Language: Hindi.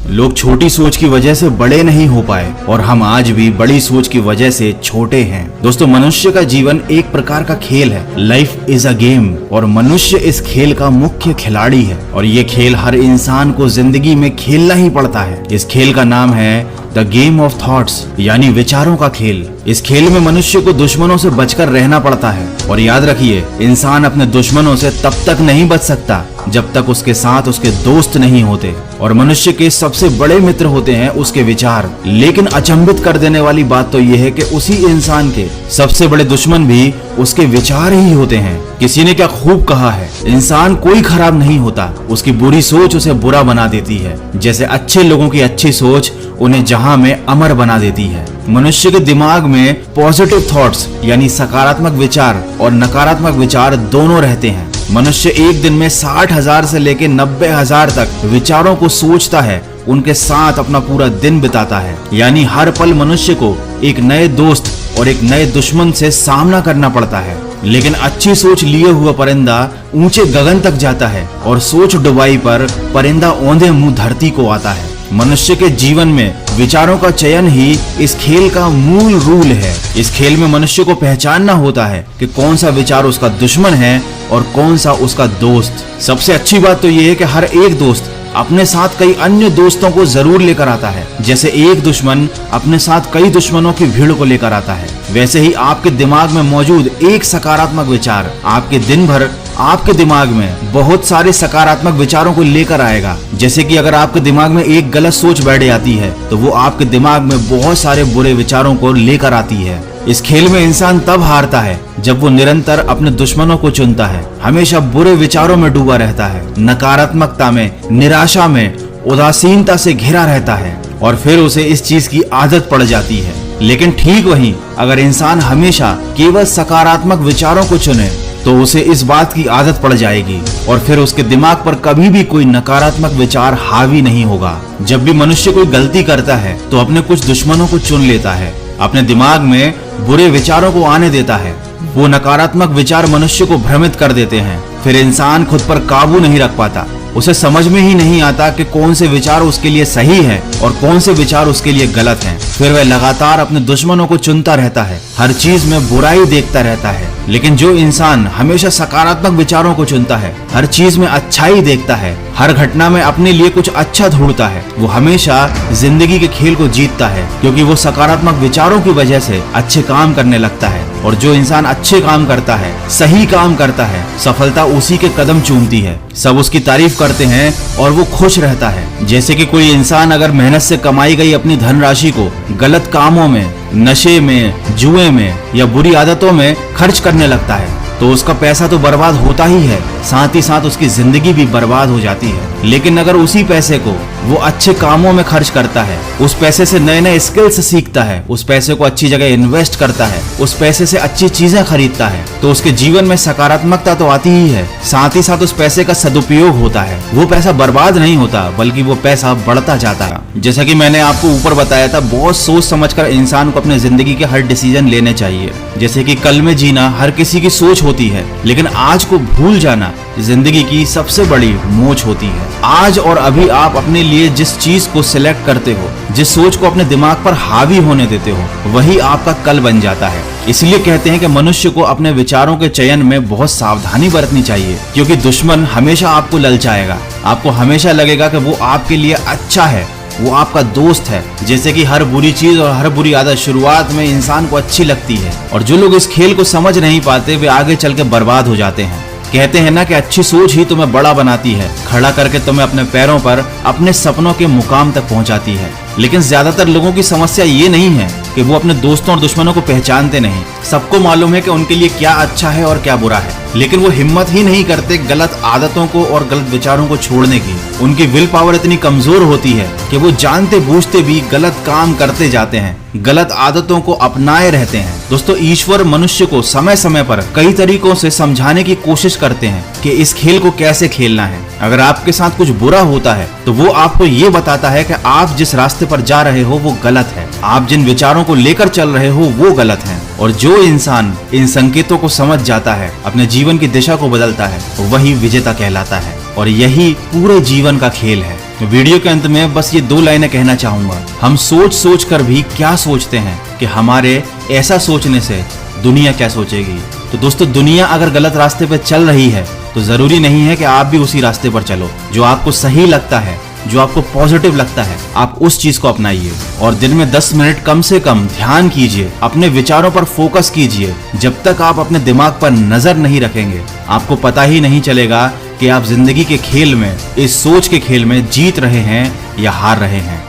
लोग छोटी सोच की वजह से बड़े नहीं हो पाए और हम आज भी बड़ी सोच की वजह से छोटे हैं। दोस्तों, मनुष्य का जीवन एक प्रकार का खेल है। लाइफ इज अ गेम और मनुष्य इस खेल का मुख्य खिलाड़ी है और ये खेल हर इंसान को जिंदगी में खेलना ही पड़ता है। इस खेल का नाम है द गेम ऑफ थॉट्स, यानी विचारों का खेल। इस खेल में मनुष्य को दुश्मनों से बचकर रहना पड़ता है और याद रखिए, इंसान अपने दुश्मनों से तब तक नहीं बच सकता जब तक उसके साथ उसके दोस्त नहीं होते। और मनुष्य के सबसे बड़े मित्र होते हैं उसके विचार। लेकिन अचंभित कर देने वाली बात तो यह है कि उसी इंसान के सबसे बड़े दुश्मन भी उसके विचार ही होते हैं। किसी ने क्या खूब कहा है, इंसान कोई खराब नहीं होता, उसकी बुरी सोच उसे बुरा बना देती है। जैसे अच्छे लोगों की अच्छी सोच उन्हें जहां में अमर बना देती है। मनुष्य के दिमाग में पॉजिटिव थॉट्स यानी सकारात्मक विचार और नकारात्मक विचार दोनों रहते हैं। मनुष्य एक दिन में 60,000 से लेकर 90,000 तक विचारों को सोचता है, उनके साथ अपना पूरा दिन बिताता है। यानी हर पल मनुष्य को एक नए दोस्त और एक नए दुश्मन से सामना करना पड़ता है। लेकिन अच्छी सोच लिए हुआ परिंदा ऊंचे गगन तक जाता है और सोच डुबाई पर परिंदा औंधे मुंह धरती को आता है। मनुष्य के जीवन में विचारों का चयन ही इस खेल का मूल रूल है। इस खेल में मनुष्य को पहचानना होता है कि कौन सा विचार उसका दुश्मन है और कौन सा उसका दोस्त। सबसे अच्छी बात तो यह है कि हर एक दोस्त अपने साथ कई अन्य दोस्तों को जरूर लेकर आता है। जैसे एक दुश्मन अपने साथ कई दुश्मनों की भीड़ को लेकर आता है, वैसे ही आपके दिमाग में मौजूद एक सकारात्मक विचार आपके दिन भर आपके दिमाग में बहुत सारे सकारात्मक विचारों को लेकर आएगा। जैसे कि अगर आपके दिमाग में एक गलत सोच बैठ जाती है तो वो आपके दिमाग में बहुत सारे बुरे विचारों को लेकर आती है। इस खेल में इंसान तब हारता है जब वो निरंतर अपने दुश्मनों को चुनता है, हमेशा बुरे विचारों में डूबा रहता है, नकारात्मकता में, निराशा में, उदासीनता से घिरा रहता है और फिर उसे इस चीज की आदत पड़ जाती है। लेकिन ठीक वहीं अगर इंसान हमेशा केवल सकारात्मक विचारों को चुने तो उसे इस बात की आदत पड़ जाएगी और फिर उसके दिमाग पर कभी भी कोई नकारात्मक विचार हावी नहीं होगा। जब भी मनुष्य कोई गलती करता है तो अपने कुछ दुश्मनों को चुन लेता है, अपने दिमाग में बुरे विचारों को आने देता है। वो नकारात्मक विचार मनुष्य को भ्रमित कर देते हैं। फिर इंसान खुद पर काबू नहीं रख पाता, उसे समझ में ही नहीं आता कि कौन से विचार उसके लिए सही है और कौन से विचार उसके लिए गलत हैं। फिर वह लगातार अपने दुश्मनों को चुनता रहता है, हर चीज में बुराई देखता रहता है। लेकिन जो इंसान हमेशा सकारात्मक विचारों को चुनता है, हर चीज में अच्छाई देखता है, हर घटना में अपने लिए कुछ अच्छा ढूंढता है, वो हमेशा जिंदगी के खेल को जीतता है, क्योंकि वो सकारात्मक विचारों की वजह से अच्छे काम करने लगता है। और जो इंसान अच्छे काम करता है, सही काम करता है, सफलता उसी के कदम चूमती है। सब उसकी तारीफ करते हैं और वो खुश रहता है। जैसे कि कोई इंसान अगर मेहनत से कमाई गई अपनी धनराशि को गलत कामों में, नशे में, जुए में या बुरी आदतों में खर्च करने लगता है तो उसका पैसा तो बर्बाद होता ही है, साथ ही साथ उसकी जिंदगी भी बर्बाद हो जाती है। लेकिन अगर उसी पैसे को वो अच्छे कामों में खर्च करता है, उस पैसे से नए नए स्किल्स सीखता है, उस पैसे को अच्छी जगह इन्वेस्ट करता है, उस पैसे से अच्छी चीजें खरीदता है, तो उसके जीवन में सकारात्मकता तो आती ही है, साथ ही साथ उस पैसे का सदुपयोग होता है। वो पैसा बर्बाद नहीं होता बल्कि वो पैसा बढ़ता जाता है। जैसा कि मैंने आपको ऊपर बताया था, बहुत सोच समझकर इंसान को अपने जिंदगी के हर डिसीजन लेने चाहिए। जैसे कि कल में जीना हर किसी की सोच होती है, लेकिन आज को भूल जाना जिंदगी की सबसे बड़ी मोच होती है। आज और अभी आप अपने लिए जिस चीज को सिलेक्ट करते हो, जिस सोच को अपने दिमाग पर हावी होने देते हो, वही आपका कल बन जाता है। इसलिए कहते हैं कि मनुष्य को अपने विचारों के चयन में बहुत सावधानी बरतनी चाहिए, क्योंकि दुश्मन हमेशा आपको ललचाएगा। आपको हमेशा लगेगा कि वो आपके लिए अच्छा है, वो आपका दोस्त है। जैसे कि हर बुरी चीज और हर बुरी आदत शुरुआत में इंसान को अच्छी लगती है और जो लोग इस खेल को समझ नहीं पाते वे आगे चल के बर्बाद हो जाते हैं। कहते हैं ना कि अच्छी सोच ही तुम्हें बड़ा बनाती है, खड़ा करके तुम्हें अपने पैरों पर, अपने सपनों के मुकाम तक पहुंचाती है। लेकिन ज्यादातर लोगों की समस्या ये नहीं है कि वो अपने दोस्तों और दुश्मनों को पहचानते नहीं। सबको मालूम है कि उनके लिए क्या अच्छा है और क्या बुरा है, लेकिन वो हिम्मत ही नहीं करते गलत आदतों को और गलत विचारों को छोड़ने की। उनकी विल पावर इतनी कमजोर होती है कि वो जानते बूझते भी गलत काम करते जाते हैं, गलत आदतों को अपनाए रहते हैं। दोस्तों, ईश्वर मनुष्य को समय समय पर कई तरीकों से समझाने की कोशिश करते हैं कि इस खेल को कैसे खेलना है। अगर आपके साथ कुछ बुरा होता है तो वो आपको ये बताता है कि आप जिस रास्ते पर जा रहे हो वो गलत है, आप जिन विचारों को लेकर चल रहे हो वो गलत है। और जो इंसान इन संकेतों को समझ जाता है, अपने जीवन की दिशा को बदलता है, वही विजेता कहलाता है। और यही पूरे जीवन का खेल है। वीडियो के अंत में बस ये 2 लाइनें कहना चाहूंगा। हम सोच सोच कर भी क्या सोचते हैं कि हमारे ऐसा सोचने से दुनिया क्या सोचेगी। तो दोस्तों, दुनिया अगर गलत रास्ते पे चल रही है तो जरूरी नहीं है कि आप भी उसी रास्ते पर चलो। जो आपको सही लगता है, जो आपको पॉजिटिव लगता है, आप उस चीज को अपनाइए और दिन में 10 मिनट कम से कम ध्यान कीजिए, अपने विचारों पर फोकस कीजिए। जब तक आप अपने दिमाग पर नजर नहीं रखेंगे, आपको पता ही नहीं चलेगा कि आप जिंदगी के खेल में, इस सोच के खेल में जीत रहे हैं या हार रहे हैं।